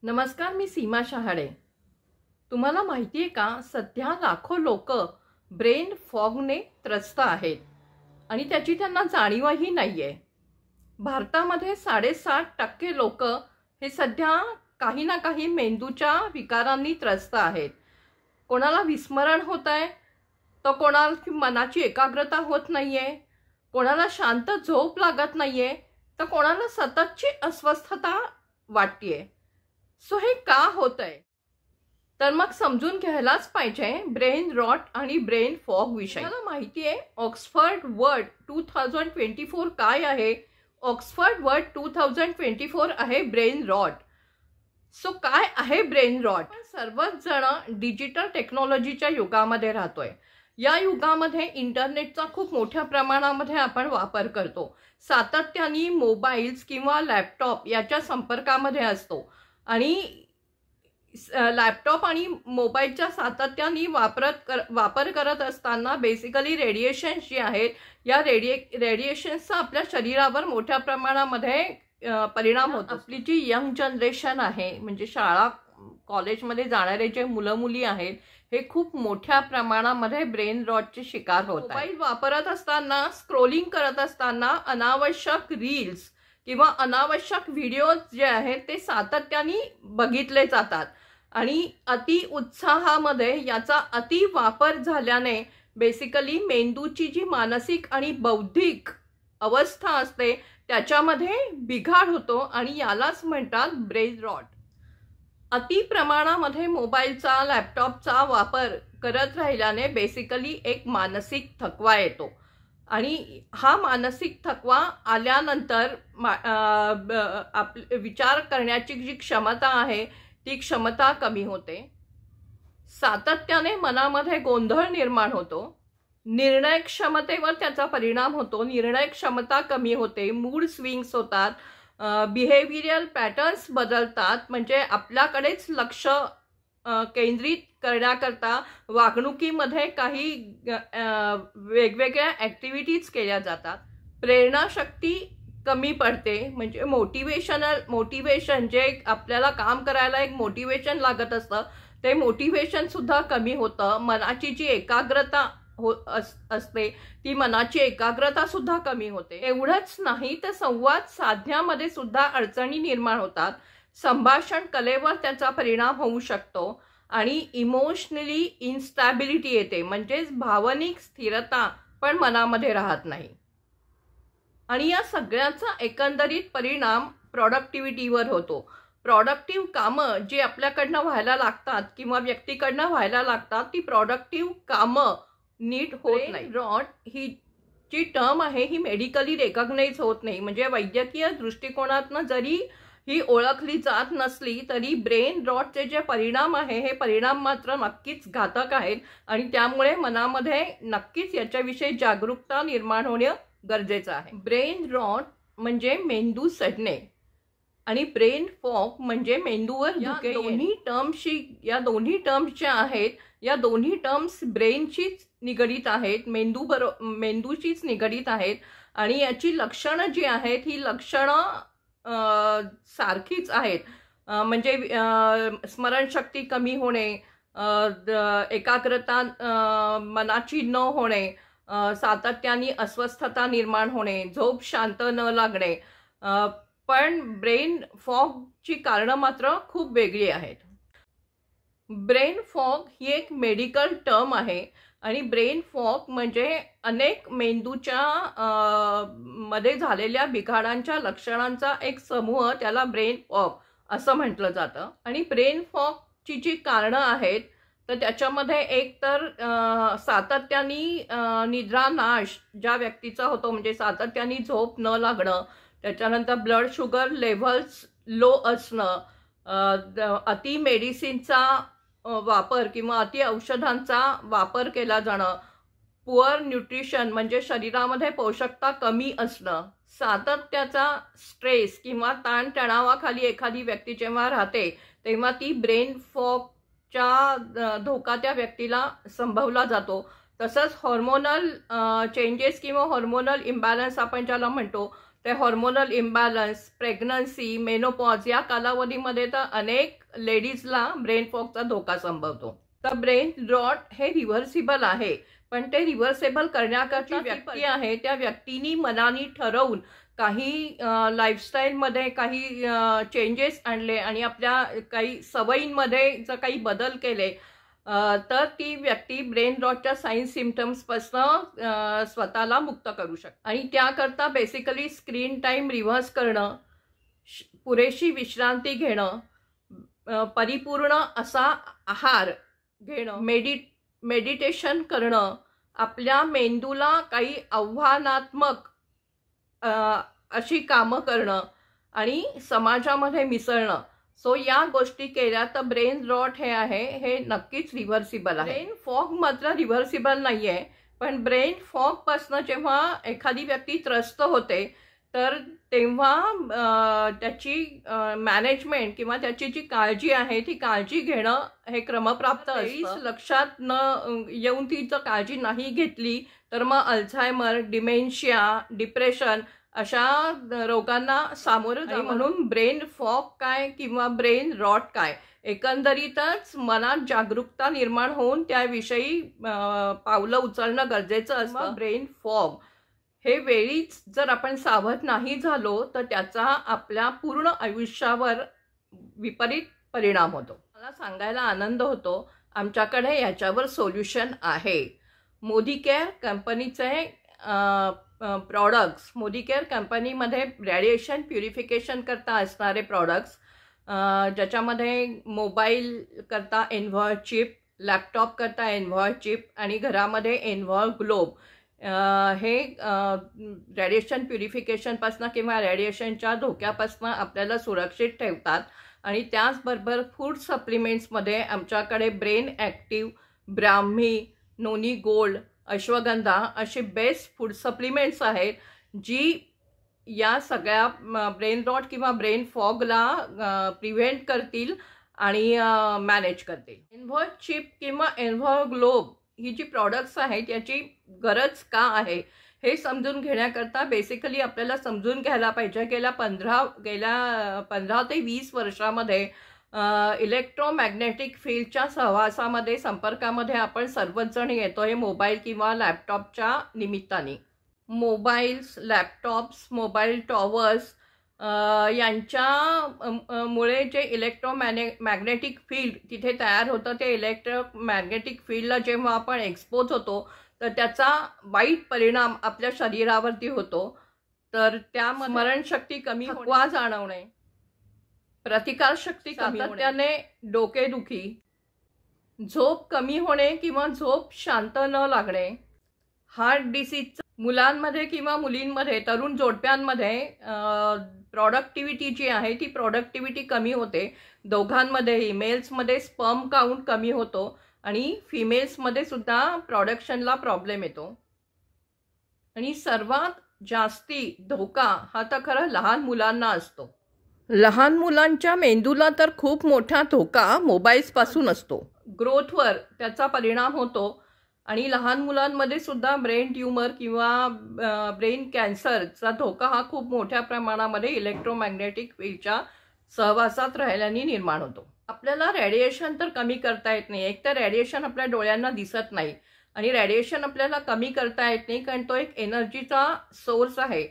नमस्कार, मी सीमा शहाडे। तुम्हाला माहिती आहे का, सध्या लाखो लोक ब्रेन फॉगने त्रस्त आहेत आणि त्याची त्यांना जाणीवही नाहीये। भारतामध्ये 7.5% लोक हे सध्या काही ना काही मेंदूच्या विकारांनी त्रस्त आहेत। कोणाला विस्मरण होत आहे, तर कोणाला मनाची एकाग्रता होत नाहीये, कोणाला शांत झोप लागत नाहीये, तर कोणाला सततची अस्वस्थता वाटतेय। सो हे का होतंय, तर मग समजून घ्यायलाच पाहिजे ब्रेन रॉट आणि ब्रेन फॉग विषयी। मला माहिती आहे ऑक्सफर्ड वर्ड 2024 काय आहे। ऑक्सफर्ड वर्ड 2024 आहे ब्रेन रॉट। सो काय आहे ब्रेन रॉट? सर्वच जण डिजिटल टेक्नॉलॉजीच्या युगामध्ये राहतोय। या युगामध्ये इंटरनेटचा खूप मोठ्या प्रमाणामध्ये आपण वापर करतो। सातत्याने मोबाईल्स किंवा लॅपटॉप याच्या संपर्कामध्ये असतो आणि लॅपटॉप आणि मोबाईलच्या सातत्याने वापर करत असताना बेसिकली रेडिएशन्स जे आहेत, या रेडिएशन्सचा आपल्या शरीरावर मोठ्या प्रमाणामध्ये परिणाम होतो। आपली जी यंग जनरेशन आहे, म्हणजे शाळा कॉलेजमध्ये जाणारे जे मुलं मुली आहेत, हे खूप मोठ्या प्रमाणामध्ये ब्रेन रॉटचे शिकार होत आहेत। मोबाईल वापरत असताना, स्क्रोलिंग करत असताना अनावश्यक रील्स किंवा अनावश्यक व्हिडिओज जे आहेत ते सातत्याने बघितले जातात आणि अति उत्साहामध्ये याचा अति वापर झाल्याने बेसिकली मेंदूची जी मानसिक आणि बौद्धिक अवस्था असते त्याच्यामध्ये बिघाड होतो आणि यालाच म्हणतात ब्रेन रॉट। अति प्रमाणामध्ये मोबाईलचा, लॅपटॉपचा वापर करत राहिल्याने बेसिकली एक मानसिक थकवा येतो आणि हा मानसिक थकवा आल्यानंतर विचार करण्याची जी क्षमता आहे ती क्षमता कमी होते। सातत्याने मनामध्ये गोंधळ निर्माण होतो। निर्णय क्षमतेवर त्याचा परिणाम होतो। निर्णय क्षमता कमी होते। मूड स्विंग्स होतात। बिहेवियरल पॅटर्न्स बदलतात, म्हणजे आपल्याकडेच लक्ष केंद्रित करण्याकरता वागणुकीमध्ये काही वेगवेगळ्या ॲक्टिव्हिटीज केल्या जातात। प्रेरणाशक्ती कमी पडते, म्हणजे मोटिवेशन जे आपल्याला काम करायला एक मोटिवेशन लागत असतं ते मोटिवेशन सुद्धा कमी होतं। मनाची जी एकाग्रता असते ती मनाची एकाग्रता सुद्धा कमी होते। एवढंच नाही तर संवाद साधण्यामध्ये सुद्धा अडचणी निर्माण होतात। संभाषण कलेवर त्याचा परिणाम होऊ शकतो आणि इमोशनली इन्स्टॅबिलिटी येते, म्हणजेच भावनिक स्थिरता पण मनामध्ये राहत नाही आणि या सगळ्याचा एकंदरीत परिणाम प्रोडक्टिव्हिटीवर होतो। प्रोडक्टिव्ह कामं जी आपल्याकडनं व्हायला लागतात किंवा व्यक्तीकडनं व्हायला लागतात ती प्रोडक्टिव्ह कामं नीट होत नाही। रॉट ही जी टर्म आहे ही मेडिकली रेकॉग्नाइज होत नाही, म्हणजे वैद्यकीय दृष्टिकोनातनं जरी ही ओळखली जात नसली तरी ब्रेन रॉटचे जे परिणाम आहे हे परिणाम मात्र नक्कीच घातक आहेत आणि त्यामुळे मनामध्ये नक्कीच याच्याविषयी जागरूकता निर्माण होणे गरजेचं आहे। ब्रेन रॉट म्हणजे मेंदू सडणे आणि ब्रेन फॉग म्हणजे मेंदूवर धुके येणे। या दोन्ही टर्म्स ज्या आहेत, या दोन्ही टर्म्स ब्रेनशीच निगडीत आहेत, मेंदूशीच निगडीत आहेत आणि याची लक्षणं जी आहेत ही लक्षणं सारखीच आहेत, म्हणजे स्मरणशक्ती कमी होणे, एकाग्रता मनाची न होणे, सातत्याने अस्वस्थता निर्माण होणे, झोप शांत न लागणे। पण ब्रेन फॉगची कारणं मात्र खूप वेगळी आहेत। ब्रेन फॉग ही एक मेडिकल टर्म आहे आणि ब्रेन फॉग म्हणजे अनेक मेंदूच्या मध्ये झालेल्या बिघाडांच्या लक्षणांचा एक समूह, त्याला ब्रेन फॉग असं म्हटलं जातं। आणि ब्रेन फॉगची जी कारणं आहेत तर त्याच्यामध्ये एक तर सातत्याने निद्रानाश ज्या व्यक्तीचा होतो, म्हणजे सातत्याने झोप न लागणं, त्याच्यानंतर ब्लड शुगर लेव्हल्स लो असणं, अति मेडिसिनचा वापर किंवा अति औषधांचा वापर केला जाणं, पुअर न्यूट्रिशन म्हणजे शरीरामध्ये पोषकता कमी असणं, सातत्याचा स्ट्रेस किंवा ताणतणावाखाली एखादी व्यक्ती जेव्हा राहते तेव्हा ती ब्रेन फॉगच्या धोका त्या व्यक्तीला संभवला जातो। तसंच हॉर्मोनल चेंजेस किंवा हॉर्मोनल इम्बॅलन्स आपण ज्याला म्हणतो ते हॉर्मोनल इम्बॅलन्स, प्रेग्नन्सी, मेनोपॉज या कालावधीमध्ये तर अनेक लेडीजला ब्रेन फॉगचा धोका संभवतो. तर ब्रेन रॉट हे रिव्हर्सिबल आहे, पण ते रिव्हर्सेबल करण्याकरता व्यक्ती आहे त्या व्यक्तीनी मनाने ठरवून काही लाईफस्टाईलमध्ये काही चेंजेस आणले आणि आपल्या काही सवयींमध्ये जर काही बदल केले तर ती व्यक्ती ब्रेन रॉटच्या साईन्स सिम्पटम्सपासून स्वतःला मुक्त करू शकते. आणि त्याकरता बेसिकली स्क्रीन टाईम रिव्हर्स करणं, पुरेशी विश्रांती घेणं, परिपूर्ण असा आहार घेणं, मेडिटेशन करणं, आपल्या मेंदूला काही आव्हानात्मक अशी कामं करणं आणि समाजामध्ये मिसळणं. सो या गोष्टी केल्या तर ब्रेन रॉट हे आहे हे नक्कीच रिव्हर्सिबल आहे. ब्रेन फॉग मात्र रिव्हर्सिबल नाही आहे, पण ब्रेन फॉगपासून जेव्हा एखादी व्यक्ती त्रस्त होते तर तेव्हा त्याची मॅनेजमेंट किंवा त्याची जी काळजी आहे ती काळजी घेणं हे क्रमप्राप्त असतं. लक्षात न येऊन ती जर काळजी नाही घेतली तर मग अल्झायमर, डिमेन्शिया, डिप्रेशन अशा रोगांना सामोरं जावं. म्हणून ब्रेन फॉग काय किंवा ब्रेन रॉट काय, एकंदरीतच मनात जागरूकता निर्माण होऊन त्याविषयी पावलं उचलणं गरजेचं असतं. ब्रेन फॉग हे वेळीच जर आपण सावध नाही झालो तर त्याचा आपल्या पूर्ण आयुष्यावर विपरीत परिणाम होतो. मला सांगायला आनंद होतो आमच्याकडे याच्यावर सोल्युशन आहे. मोदीकेअर कंपनीचे प्रॉडक्ट्स, मोदीकेअर कंपनीमध्ये रेडिएशन प्युरिफिकेशन करता असणारे प्रॉडक्ट्स, ज्याच्यामध्ये मोबाईल करता एन्व्हॉय चिप, लॅपटॉप करता एन्व्हॉय चिप आणि घरामध्ये एन्व्हॉय ग्लोब हे रेडिएशन प्युरिफिकेशनपासून किंवा रेडिएशनच्या धोक्यापासून आपल्याला सुरक्षित ठेवतात. आणि त्याचबरोबर फूड सप्लिमेंट्समध्ये आमच्याकडे ब्रेन ॲक्टिव्ह, ब्राह्मी, नोनी गोल्ड, अश्वगंधा अशी बेस्ट फूड सप्लिमेंट्स आहेत जी या सगळ्या ब्रेन रॉट किंवा ब्रेन फॉगला प्रिव्हेंट करतील आणि मॅनेज करतील. एन्व्हॉय चिप किंवा एन्व्हॉय ग्लोब ही जी प्रॉडक्ट्स आहेत याची गरज का आहे हे समजून घेण्याकरता बेसिकली आपल्याला समजून घ्यायला पाहिजे. गेल्या 15 ते 20 वर्षामध्ये इलेक्ट्रोमॅग्नेटिक फील्डच्या सहवासामध्ये संपर्कामध्ये आपण सर्वच जण येतोय मोबाईल किंवा लॅपटॉपच्या निमित्ताने. मोबाईल्स, लॅपटॉप्स, मोबाईल टॉवर्स यांच्यामुळे जे इलेक्ट्रोमॅग्नेटिक फील्ड तिथे तयार होतं ते इलेक्ट्रोमॅग्नेटिक फील्डला जेव्हा आपण एक्सपोज होतो तर त्याचा वाईट परिणाम आपल्या शरीरावरती होतो. तर त्यामध्ये स्मरणशक्ती कमी, थकवा जाणवणे, प्रतिकारशक्ती कमी, सातत्याने डोकेदुखी, झोप कमी होणे किंवा झोप शांत न लागणे, हार्ट डिसीजचा मुलांमध्ये किंवा मुलींमध्ये, तरुण जोडप्यांमध्ये प्रॉडक्टिव्हिटी जी आहे ती प्रॉडक्टिव्हिटी कमी होते. दोघांमध्येही मेल्समध्ये स्पर्म काउंट कमी होतो आणि फिमेल्समध्ये सुद्धा प्रोडक्शनला प्रॉब्लेम येतो. आणि सर्वात जास्ती धोका हा तर खरं लहान मुलांना असतो. लहान मुलांच्या मेंदूला तर खूप मोठा धोका मोबाईल्सपासून असतो. ग्रोथवर त्याचा परिणाम होतो आणि लहान मुलांमध्ये सुद्धा ब्रेन ट्यूमर किंवा ब्रेन कॅन्सरचा धोका हा खूप मोठ्या प्रमाणामध्ये इलेक्ट्रोमॅग्नेटिक फील्डच्या सहवासात राहिल्याने निर्माण होतो. आपल्याला रेडिएशन तर कमी करता येत नाही. एक तर रेडिएशन आपल्या डोळ्यांना दिसत नाही आणि रेडिएशन आपल्याला कमी करता येत नाही कारण तो एक एनर्जीचा सोर्स आहे.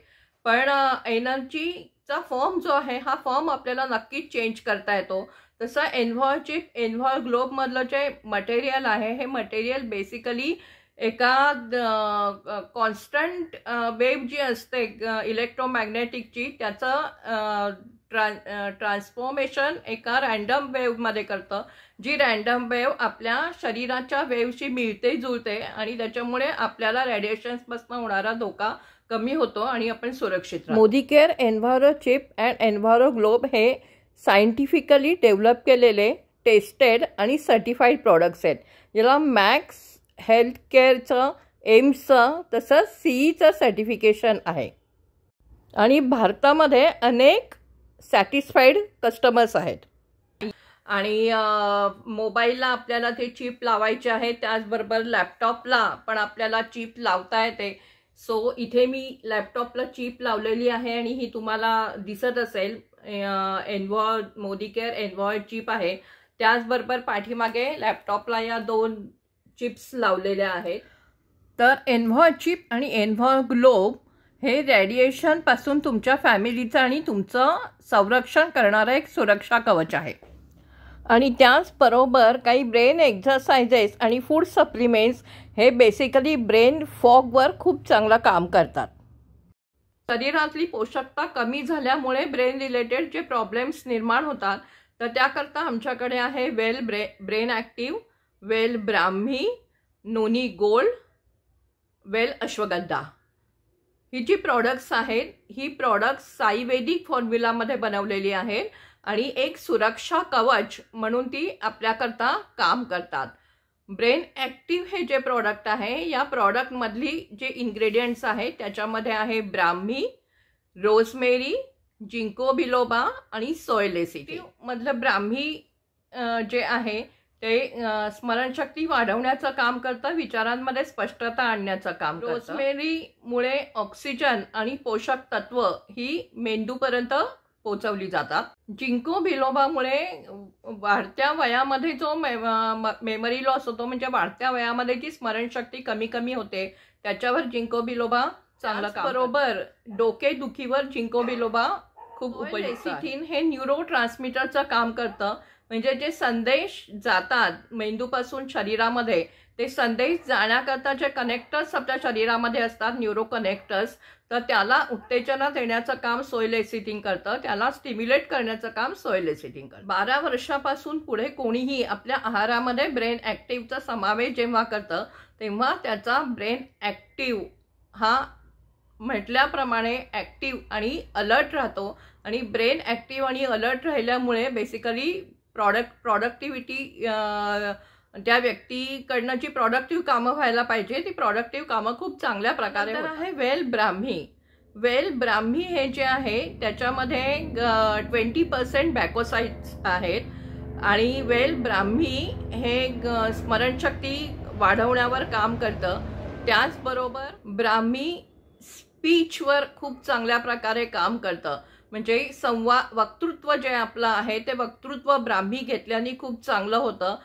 पण एनर्जीचा फॉर्म जो आहे हा फॉर्म आपल्याला नक्कीच चेंज करता येतो. तसं एन्व्हॉय चिप, एन्व्हॉय ग्लोबमधलं जे मटेरियल आहे हे मटेरियल बेसिकली एका कॉन्स्टंट वेव्ह जी असते इलेक्ट्रोमॅग्नेटिकची त्याचं ट्रान्सफॉर्मेशन एका रॅन्डम वेव्हमध्ये करतं, जी रॅन्डम वेव्ह आपल्या शरीराच्या वेव्हशी मिळते जुळते आणि त्याच्यामुळे आपल्याला रेडिएशन्सपासून होणारा धोका कमी होतो आणि आपण सुरक्षित राहतो. Modicare enviro chip and enviro globe हे सायंटिफिकली डेव्हलप केलेले, टेस्टेड आणि सर्टिफाईड प्रॉडक्ट्स आहेत, ज्याला मॅक्स हेल्थकेअरचं, एम्सचं तसंच CEचं सर्टिफिकेशन आहे. आणि भारतामध्ये अनेक सॅटिस्फाईड कस्टमर्स आहेत. आणि मोबाईलला आपल्याला ते चिप लावायचे आहे, त्याचबरोबर लॅपटॉपला पण आपल्याला चिप लावता येते. सो इथे मी लॅपटॉपला चिप लावलेली आहे आणि ही तुम्हाला दिसत असेल एनव्हॉय मोदी केअर एनव्हॉय चिप आहे. त्याचबरोबर पाठीमागे लॅपटॉपला या 2 चिप्स लावलेल्या आहेत. तर एनव्हॉय चिप आणि एनव्हॉय ग्लोब हे रेडिएशनपासून तुमच्या फॅमिलीचं आणि तुमचं संरक्षण करणारं एक सुरक्षा कवच आहे. आणि त्याचबरोबर काही ब्रेन एक्झरसाइजेस आणि फूड सप्लिमेंट्स हे बेसिकली ब्रेन फॉगवर खूप चांगलं काम करतात. शरीरातली पोषकता कमी झाल्यामुळे ब्रेन रिलेटेड जे प्रॉब्लेम्स निर्माण होतात तर त्याकरता आमच्याकडे आहे वेल ब्रेन ॲक्टिव्ह, वेल ब्राह्मी, नोनी गोल्ड, वेल अश्वगंधा. ही जी प्रॉडक्ट्स आहेत ही प्रॉडक्ट्स आयुर्वेदिक फॉर्म्युलामध्ये बनवलेली आहेत आणि एक सुरक्षा कवच म्हणून ती आपल्याकरता काम करतात. ब्रेन ॲक्टिव्ह हे जे प्रॉडक्ट आहे या प्रॉडक्टमधली जे इन्ग्रेडियंट्स आहेत त्याच्यामध्ये आहे ब्राह्मी, रोजमेरी, जिंको बिलोबा आणि सोय लेसिटिन. मधलं ब्राह्मी जे आहे ते स्मरणशक्ती वाढवण्याचं काम करतं, विचारांमध्ये स्पष्टता आणण्याचं काम करतं. रोजमेरीमुळे ऑक्सिजन आणि पोषक तत्व ही मेंदूपर्यंत पोहोचवली जातात. जिंको बिलोबामुळे वाढत्या वयामध्ये जो मेमरी लॉस होतो म्हणजे वाढत्या वयामध्ये जी स्मरणशक्ती कमी होते त्याच्यावर जिंको बिलोबा चांगलं काम. बरोबर डोकेदुखीवर जिंको बिलोबा खूप उपयुक्त आहे. हे न्यूरो ट्रान्समीटरचं काम करतं म्हणजे जे संदेश जातात मेंदूपासून शरीरामध्ये ते संदेश जाण्याकरता जे कनेक्टर्स आपल्या शरीरामध्ये असतात न्यूरो कनेक्टर्स तर त्याला उत्तेजना देण्याचं काम सोय लेसिटिन करतं, त्याला स्टिम्युलेट करण्याचं काम सोय लेसिटिन करतं. 12 वर्षापासून पुढे कोणीही आपल्या आहारामध्ये ब्रेन ॲक्टिव्हचा समावेश जेव्हा करतं तेव्हा त्याचा ब्रेन ॲक्टिव्ह हा म्हटल्याप्रमाणे ॲक्टिव्ह आणि अलर्ट राहतो. आणि ब्रेन ॲक्टिव्ह आणि अलर्ट राहिल्यामुळे बेसिकली प्रॉडक्टिव्हिटी त्या व्यक्तीकडनं जी प्रॉडक्टिव्ह कामं व्हायला पाहिजे ती प्रॉडक्टिव्ह कामं खूप चांगल्या प्रकारे आहे. वेल ब्राह्मी हे जे आहे त्याच्यामध्ये 20% बॅकोसाइट्स आहेत आणि वेल ब्राह्मी हे स्मरणशक्ती वाढवण्यावर काम करतं. त्याचबरोबर ब्राह्मी स्पीचवर खूप चांगल्या प्रकारे काम करतं म्हणजे वक्तृत्व जे आपलं आहे ते वक्तृत्व ब्राह्मी घेतल्याने खूप चांगलं होतं.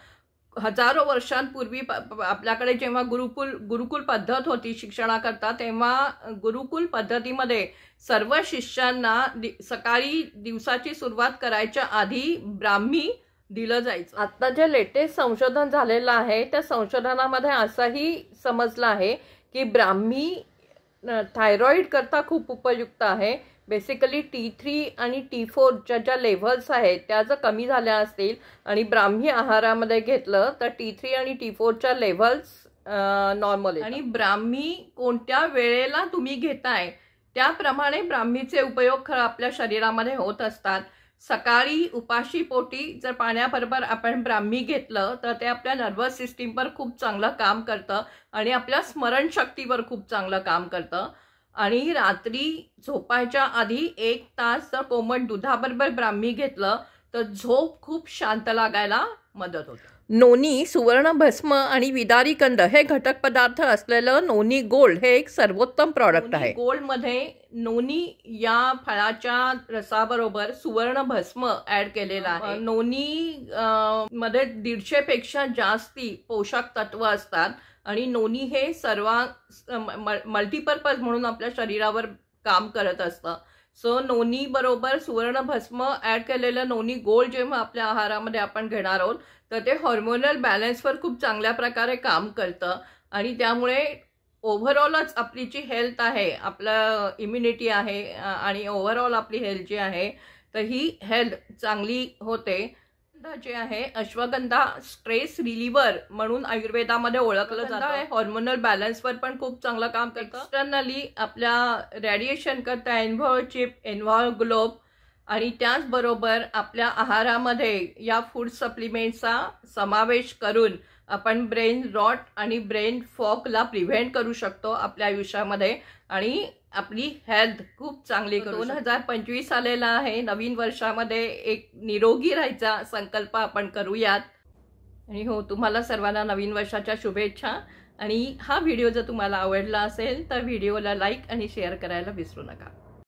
हजारो वर्षांपूर्वी आपल्याकडे जेव्हा गुरुकुल पद्धत होती शिक्षणाकरता तेव्हा गुरुकुल पद्धतीमध्ये सर्व शिष्यांना सकाळी दिवसाची सुरुवात करायच्या आधी ब्राह्मी दिलं जायचं. आता जे लेटेस्ट संशोधन झालेलं आहे त्या संशोधनामध्ये असंही समजलं आहे की ब्राह्मी थायरॉइड करता खूप उपयुक्त आहे. बेसिकली T3 आणि T4 ज्या लेव्हल्स आहेत त्या जर कमी झाल्या असतील आणि ब्राह्मी आहारामध्ये घेतलं तर T3 आणि T4च्या लेव्हल्स नॉर्मल. आणि ब्राह्मी कोणत्या वेळेला तुम्ही घेताय त्याप्रमाणे ब्राह्मीचे उपयोग खरं आपल्या शरीरामध्ये होत असतात. सकाळी उपाशी पोटी जर पाण्याबरोबर आपण ब्राह्मी घेतलं तर ते आपल्या नर्वस सिस्टीमवर खूप चांगलं काम करतं आणि आपल्या स्मरणशक्तीवर खूप चांगलं काम करतं. आणि रात्री झोपायच्या आधी 1 तास जर कोमट दुधाबरोबर ब्राह्मी घेतलं तर झोप खूप शांत लागायला मदत होते. नोनी, सुवर्ण भस्म आणि विदारी कंद हे घटक पदार्थ असलेलं नोनी गोल्ड हे एक सर्वोत्तम प्रॉडक्ट आहे. गोल्डमध्ये नोनी या फळाच्या रसाबरोबर सुवर्ण भस्म ऍड केलेला आहे. नोनी मध्ये 150 पेक्षा जास्ती पोषक तत्व असतात आणि नोनी हे मल्टीपर्पज म्हणून आपल्या शरीरावर काम करत असतं. सो नोनी बरोबर सुवर्ण भस्म ऍड केलेलं नोनी गोल्ड जेव्हा आपल्या आहारामध्ये आपण घेणार आहोत तर ते हॉर्मोनल बॅलन्सवर खूप चांगल्या प्रकारे काम करतं आणि त्यामुळे ओव्हरऑलच आपली जी हेल्थ आहे आपलं इम्युनिटी आहे आणि ओव्हरऑल आपली हेल्थ जी आहे तर ही हेल्थ चांगली होते. जे आहे अश्वगंधा स्ट्रेस रिलीवर म्हणून आयुर्वेदामध्ये ओळखलं जातं. हॉर्मोनल बॅलन्सवर पण खूप चांगलं काम करतं. एक्सटर्नली आपल्या रेडिएशन करता एनव्हॉय चिप, एनव्हॉय ग्लोब आणि त्याचबरोबर आपल्या आहारामध्ये या फूड सप्लिमेंट्सचा समावेश करून आपण ब्रेन रॉट आणि ब्रेन फॉगला प्रिव्हेंट करू शकतो आपल्या आयुष्यामध्ये आणि आपली हेल्थ खूप चांगली करू. 2025 आलेला आहे. नवीन वर्षामध्ये एक निरोगी राहायचा संकल्प आपण करूयात. आणि हो, तुम्हाला सर्वांना नवीन वर्षाच्या शुभेच्छा. आणि हा व्हिडिओ जर तुम्हाला आवडला असेल तर व्हिडिओला लाईक आणि शेअर करायला विसरू नका.